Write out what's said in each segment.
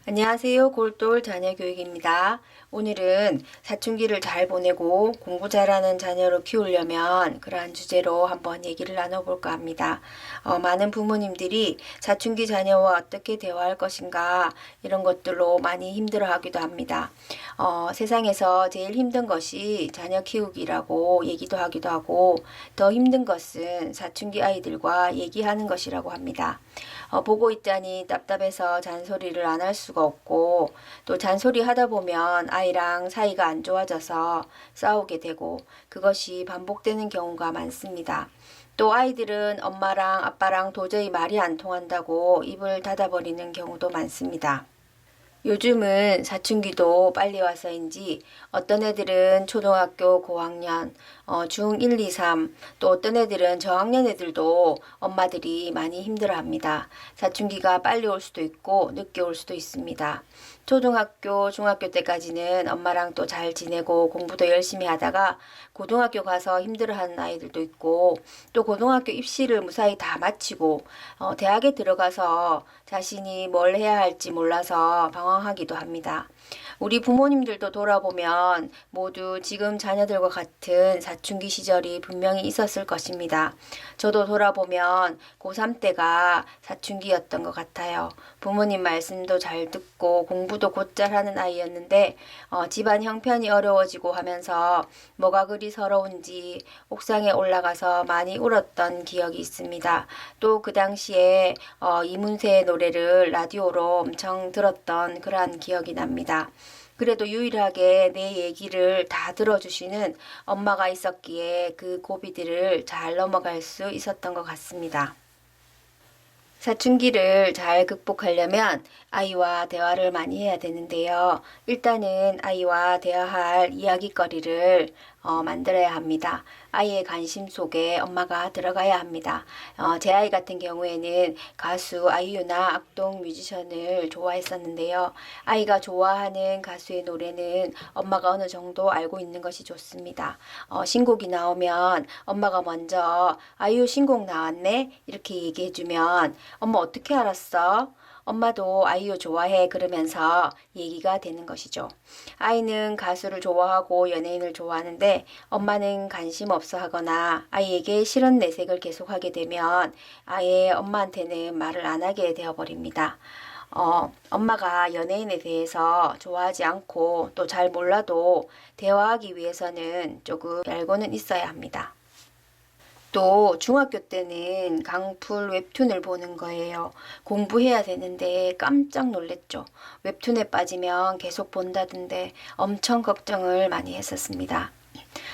안녕하세요. 골돌 자녀교육입니다. 오늘은 사춘기를 잘 보내고 공부 잘하는 자녀로 키우려면 그러한 주제로 한번 얘기를 나눠볼까 합니다. 많은 부모님들이 사춘기 자녀와 어떻게 대화할 것인가 이런 것들로 많이 힘들어하기도 합니다. 세상에서 제일 힘든 것이 자녀 키우기라고 얘기도 하기도 하고 더 힘든 것은 사춘기 아이들과 얘기하는 것이라고 합니다. 보고 있자니 답답해서 잔소리를 안 할 수가 없고 또 잔소리 하다 보면 아이랑 사이가 안 좋아져서 싸우게 되고 그것이 반복되는 경우가 많습니다. 또 아이들은 엄마랑 아빠랑 도저히 말이 안 통한다고 입을 닫아버리는 경우도 많습니다. 요즘은 사춘기도 빨리 와서인지 어떤 애들은 초등학교 고학년, 중 1, 2, 3, 또 어떤 애들은 저학년 애들도 엄마들이 많이 힘들어합니다. 사춘기가 빨리 올 수도 있고 늦게 올 수도 있습니다. 초등학교, 중학교 때까지는 엄마랑 또 잘 지내고 공부도 열심히 하다가 고등학교 가서 힘들어하는 아이들도 있고 또 고등학교 입시를 무사히 다 마치고 대학에 들어가서 자신이 뭘 해야 할지 몰라서 방황하기도 합니다. 우리 부모님들도 돌아보면 모두 지금 자녀들과 같은 사춘기 시절이 분명히 있었을 것입니다. 저도 돌아보면 고3 때가 사춘기였던 것 같아요. 부모님 말씀도 잘 듣고 공부도 곧잘 하는 아이였는데 집안 형편이 어려워지고 하면서 뭐가 그리 서러운지 옥상에 올라가서 많이 울었던 기억이 있습니다. 또 그 당시에 이문세의 노래를 라디오로 엄청 들었던 그러한 기억이 납니다. 그래도 유일하게 내 얘기를 다 들어주시는 엄마가 있었기에 그 고비들을 잘 넘어갈 수 있었던 것 같습니다. 사춘기를 잘 극복하려면 아이와 대화를 많이 해야 되는데요. 일단은 아이와 대화할 이야깃거리를 만들어야 합니다. 아이의 관심 속에 엄마가 들어가야 합니다. 제 아이 같은 경우에는 가수 아이유나 악동 뮤지션을 좋아했었는데요. 아이가 좋아하는 가수의 노래는 엄마가 어느 정도 알고 있는 것이 좋습니다. 신곡이 나오면 엄마가 먼저 아이유 신곡 나왔네? 이렇게 얘기해주면 엄마 어떻게 알았어? 엄마도 아이유 좋아해 그러면서 얘기가 되는 것이죠. 아이는 가수를 좋아하고 연예인을 좋아하는데 엄마는 관심 없어 하거나 아이에게 싫은 내색을 계속하게 되면 아예 엄마한테는 말을 안 하게 되어버립니다. 엄마가 연예인에 대해서 좋아하지 않고 또 잘 몰라도 대화하기 위해서는 조금 알고는 있어야 합니다. 또 중학교 때는 강풀 웹툰을 보는 거예요. 공부해야 되는데 깜짝 놀랬죠. 웹툰에 빠지면 계속 본다던데 엄청 걱정을 많이 했었습니다.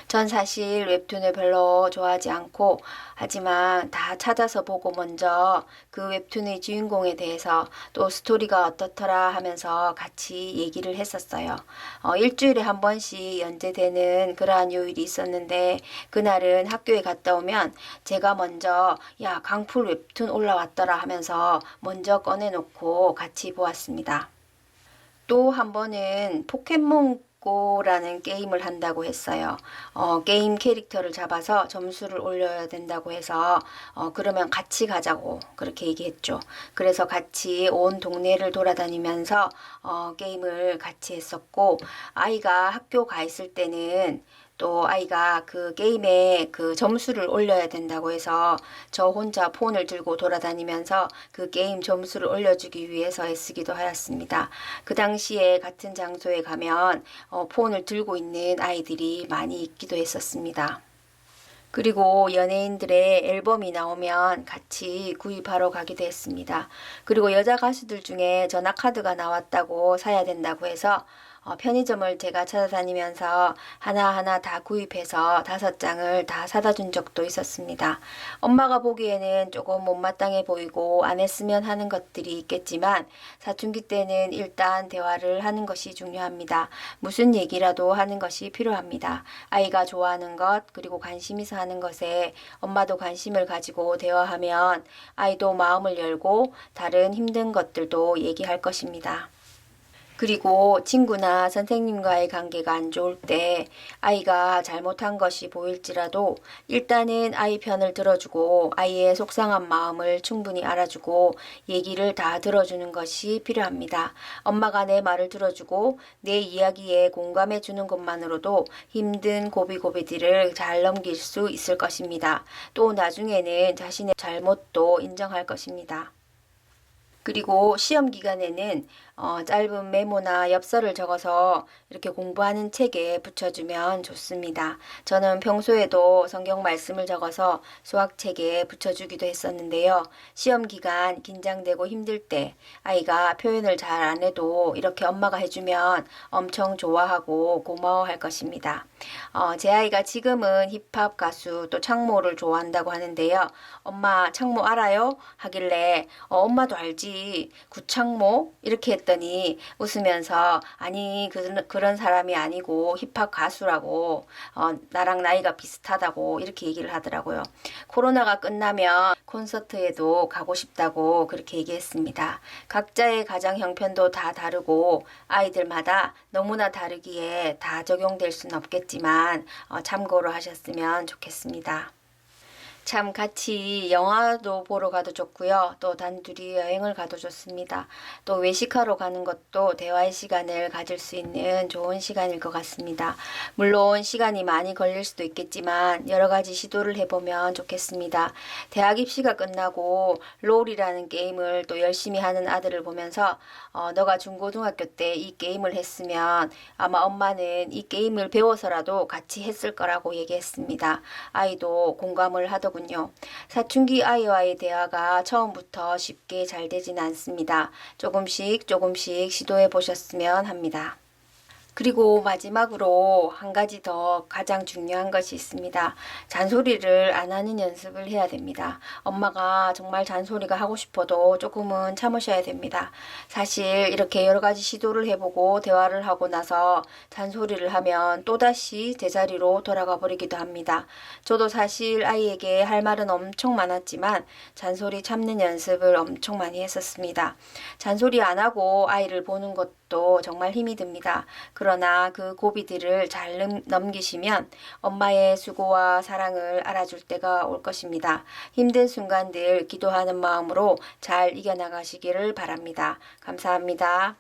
전 사실 웹툰을 별로 좋아하지 않고 하지만 다 찾아서 보고 먼저 그 웹툰의 주인공에 대해서 또 스토리가 어떻더라 하면서 같이 얘기를 했었어요. 일주일에 한 번씩 연재되는 그러한 요일이 있었는데 그날은 학교에 갔다 오면 제가 먼저 야 강풀 웹툰 올라왔더라 하면서 먼저 꺼내놓고 같이 보았습니다. 또 한 번은 포켓몬고라는 게임을 한다고 했어요. 게임 캐릭터를 잡아서 점수를 올려야 된다고 해서 그러면 같이 가자고 그렇게 얘기했죠. 그래서 같이 온 동네를 돌아다니면서 게임을 같이 했었고 아이가 학교 가 있을 때는 또 아이가 그 게임에 그 점수를 올려야 된다고 해서 저 혼자 폰을 들고 돌아다니면서 그 게임 점수를 올려주기 위해서 애쓰기도 하였습니다. 그 당시에 같은 장소에 가면 폰을 들고 있는 아이들이 많이 있기도 했었습니다. 그리고 연예인들의 앨범이 나오면 같이 구입하러 가기도 했습니다. 그리고 여자 가수들 중에 전화카드가 나왔다고 사야 된다고 해서 편의점을 제가 찾아다니면서 하나하나 다 구입해서 5장을 다 사다 준 적도 있었습니다. 엄마가 보기에는 조금 못마땅해 보이고 안 했으면 하는 것들이 있겠지만 사춘기 때는 일단 대화를 하는 것이 중요합니다. 무슨 얘기라도 하는 것이 필요합니다. 아이가 좋아하는 것 그리고 관심 있어 하는 것에 엄마도 관심을 가지고 대화하면 아이도 마음을 열고 다른 힘든 것들도 얘기할 것입니다. 그리고 친구나 선생님과의 관계가 안 좋을 때 아이가 잘못한 것이 보일지라도 일단은 아이 편을 들어주고 아이의 속상한 마음을 충분히 알아주고 얘기를 다 들어주는 것이 필요합니다. 엄마가 내 말을 들어주고 내 이야기에 공감해 주는 것만으로도 힘든 고비고비들을 잘 넘길 수 있을 것입니다. 또 나중에는 자신의 잘못도 인정할 것입니다. 그리고 시험 기간에는 짧은 메모나 엽서를 적어서 이렇게 공부하는 책에 붙여주면 좋습니다. 저는 평소에도 성경 말씀을 적어서 수학책에 붙여주기도 했었는데요. 시험 기간 긴장되고 힘들 때 아이가 표현을 잘 안 해도 이렇게 엄마가 해주면 엄청 좋아하고 고마워할 것입니다. 제 아이가 지금은 힙합 가수 또 창모를 좋아한다고 하는데요. 엄마 창모 알아요? 하길래 엄마도 알지. 구창모? 이렇게 했더니 웃으면서 아니 그런 사람이 아니고 힙합 가수라고 나랑 나이가 비슷하다고 이렇게 얘기를 하더라고요. 코로나가 끝나면 콘서트에도 가고 싶다고 그렇게 얘기했습니다. 각자의 가정 형편도 다 다르고 아이들마다 너무나 다르기에 다 적용될 수는 없겠지만 참고로 하셨으면 좋겠습니다. 참 같이 영화도 보러 가도 좋고요. 또 단둘이 여행을 가도 좋습니다. 또 외식하러 가는 것도 대화의 시간을 가질 수 있는 좋은 시간일 것 같습니다. 물론 시간이 많이 걸릴 수도 있겠지만 여러 가지 시도를 해보면 좋겠습니다. 대학 입시가 끝나고 롤이라는 게임을 또 열심히 하는 아들을 보면서 너가 중고등학교 때 이 게임을 했으면 아마 엄마는 이 게임을 배워서라도 같이 했을 거라고 얘기했습니다. 아이도 공감을 하더군요. 사춘기 아이와의 대화가 처음부터 쉽게 잘 되지는 않습니다. 조금씩 시도해 보셨으면 합니다. 그리고 마지막으로 한 가지 더 가장 중요한 것이 있습니다. 잔소리를 안 하는 연습을 해야 됩니다. 엄마가 정말 잔소리가 하고 싶어도 조금은 참으셔야 됩니다. 사실 이렇게 여러 가지 시도를 해보고 대화를 하고 나서 잔소리를 하면 또다시 제자리로 돌아가 버리기도 합니다. 저도 사실 아이에게 할 말은 엄청 많았지만 잔소리 참는 연습을 엄청 많이 했었습니다. 잔소리 안 하고 아이를 보는 것도 정말 힘이 듭니다. 그러나 그 고비들을 잘 넘기시면 엄마의 수고와 사랑을 알아줄 때가 올 것입니다. 힘든 순간들 기도하는 마음으로 잘 이겨나가시기를 바랍니다. 감사합니다.